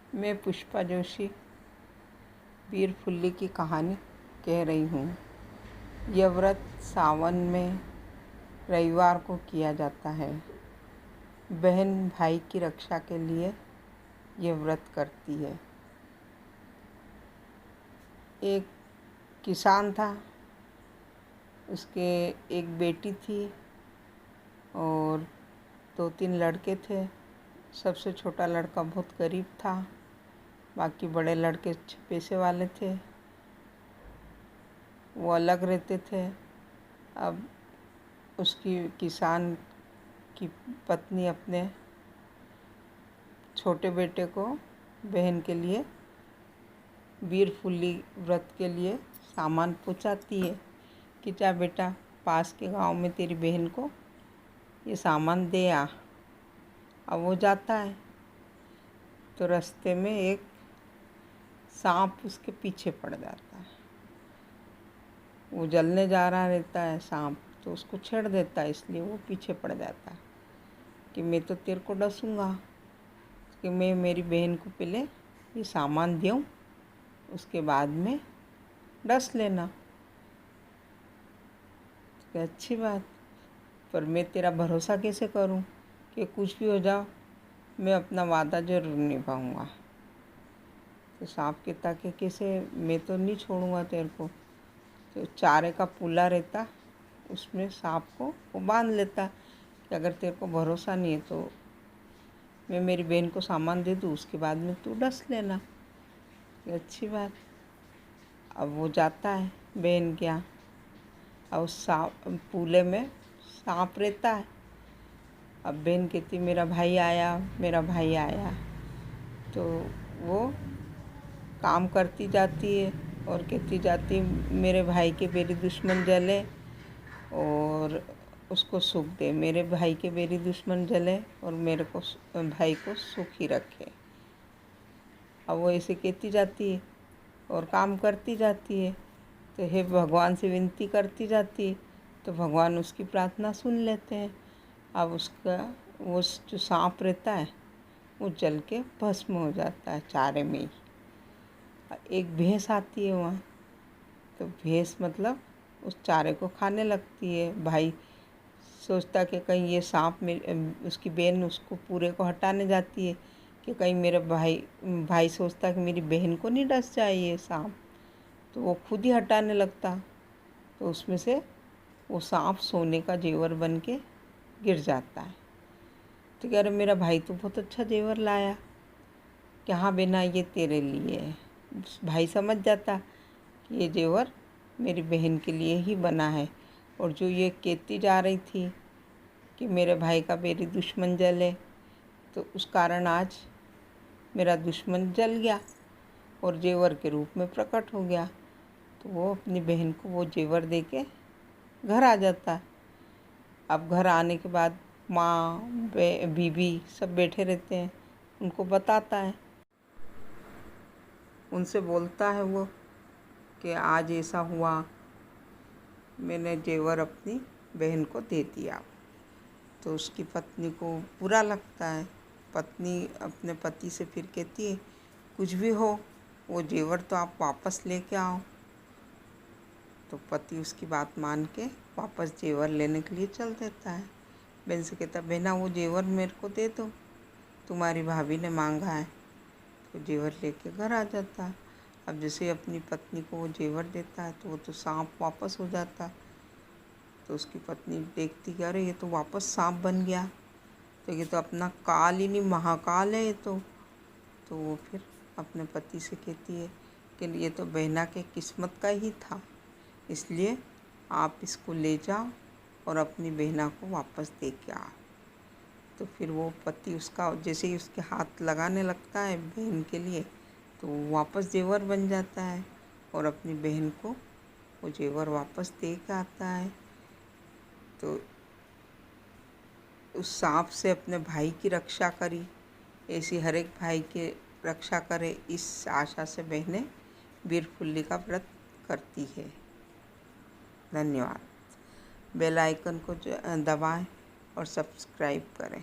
मैं पुष्पा जोशी वीर फुल्ली की कहानी कह रही हूँ। यह व्रत सावन में रविवार को किया जाता है। बहन भाई की रक्षा के लिए यह व्रत करती है। एक किसान था, उसके एक बेटी थी और 2-3 लड़के थे। सबसे छोटा लड़का बहुत गरीब था, बाकी बड़े लड़के पैसे वाले थे। वो अलग रहते थे। अब उसकी किसान की पत्नी अपने छोटे बेटे को बहन के लिए वीर फुल्ली व्रत के लिए सामान पहुंचाती है कि जा बेटा, पास के गांव में तेरी बहन को ये सामान दे आ। अब वो जाता है तो रास्ते में एक सांप उसके पीछे पड़ जाता है। वो जलने जा रहा रहता है सांप, तो उसको छेड़ देता है, इसलिए वो पीछे पड़ जाता है कि मैं तो तेरे को डसूँगा, कि मैं मेरी बहन को पहले ये सामान दूँ, उसके बाद में डस लेना। तो अच्छी बात, पर मैं तेरा भरोसा कैसे करूं कि कुछ भी हो जाओ मैं अपना वादा ज़रूर निभाऊंगा। तो सांप कहता कि कैसे, मैं तो नहीं छोड़ूंगा तेरे को। तो चारे का पुला रहता, उसमें सांप को वो बांध लेता कि अगर तेरे को भरोसा नहीं है तो मैं मेरी बहन को सामान दे दूँ, उसके बाद में तू डस लेना। तो अच्छी बात। अब वो जाता है बहन के यहाँ। अब उस पुले में सांप रहता है। अब बहन कहती मेरा भाई आया, मेरा भाई आया। तो वो काम करती जाती है और कहती जाती मेरे भाई के बेरी दुश्मन जले और उसको सुख दे, मेरे भाई के बेरी दुश्मन जले और मेरे को भाई को सुखी रखे। अब वो ऐसे कहती जाती है और काम करती जाती है। तो हे भगवान से विनती करती जाती है, तो भगवान उसकी प्रार्थना सुन लेते हैं। अब उसका वो जो सांप रहता है वो जल के भस्म हो जाता है चारे में ही। एक भैंस आती है वहाँ, तो भैंस मतलब उस चारे को खाने लगती है। भाई सोचता कि कहीं ये सांप में, उसकी बहन उसको पूरे को हटाने जाती है कि कहीं मेरा भाई सोचता कि मेरी बहन को नहीं डस जाए ये सांप, तो वो खुद ही हटाने लगता। तो उसमें से वो सांप सोने का जेवर बन के गिर जाता है। तो कह रहे मेरा भाई तो बहुत अच्छा जेवर लाया, कि हाँ बेना ये तेरे लिए है। भाई समझ जाता कि ये जेवर मेरी बहन के लिए ही बना है। और जो ये कहती जा रही थी कि मेरे भाई का मेरी दुश्मन जले, तो उस कारण आज मेरा दुश्मन जल गया और जेवर के रूप में प्रकट हो गया। तो वो अपनी बहन को वो जेवर दे के घर आ जाता है। अब घर आने के बाद माँ बीवी सब बैठे रहते हैं, उनको बताता है, उनसे बोलता है वो कि आज ऐसा हुआ, मैंने जेवर अपनी बहन को दे दिया। तो उसकी पत्नी को बुरा लगता है। पत्नी अपने पति से फिर कहती है कुछ भी हो वो जेवर तो आप वापस लेके आओ। तो पति उसकी बात मान के वापस जेवर लेने के लिए चल देता है। बहन से कहता बहना वो जेवर मेरे को दे दो, तुम्हारी भाभी ने मांगा है। तो जेवर लेके घर आ जाता है। अब जैसे अपनी पत्नी को वो जेवर देता है तो वो तो सांप वापस हो जाता। तो उसकी पत्नी देखती कि अरे ये तो वापस सांप बन गया, तो ये तो अपना काल ही नहीं महाकाल है ये तो वो फिर अपने पति से कहती है कि ये तो बहना के किस्मत का ही था, इसलिए आप इसको ले जाओ और अपनी बहना को वापस दे के आओ। तो फिर वो पति उसका जैसे ही उसके हाथ लगाने लगता है बहन के लिए, तो वो वापस जेवर बन जाता है और अपनी बहन को वो जेवर वापस दे के आता है। तो उस सांप से अपने भाई की रक्षा करी, ऐसी हर एक भाई की रक्षा करे, इस आशा से बहनें वीर फुल्ली का व्रत करती है। धन्यवाद। बेल आइकन को दबाएं और सब्सक्राइब करें।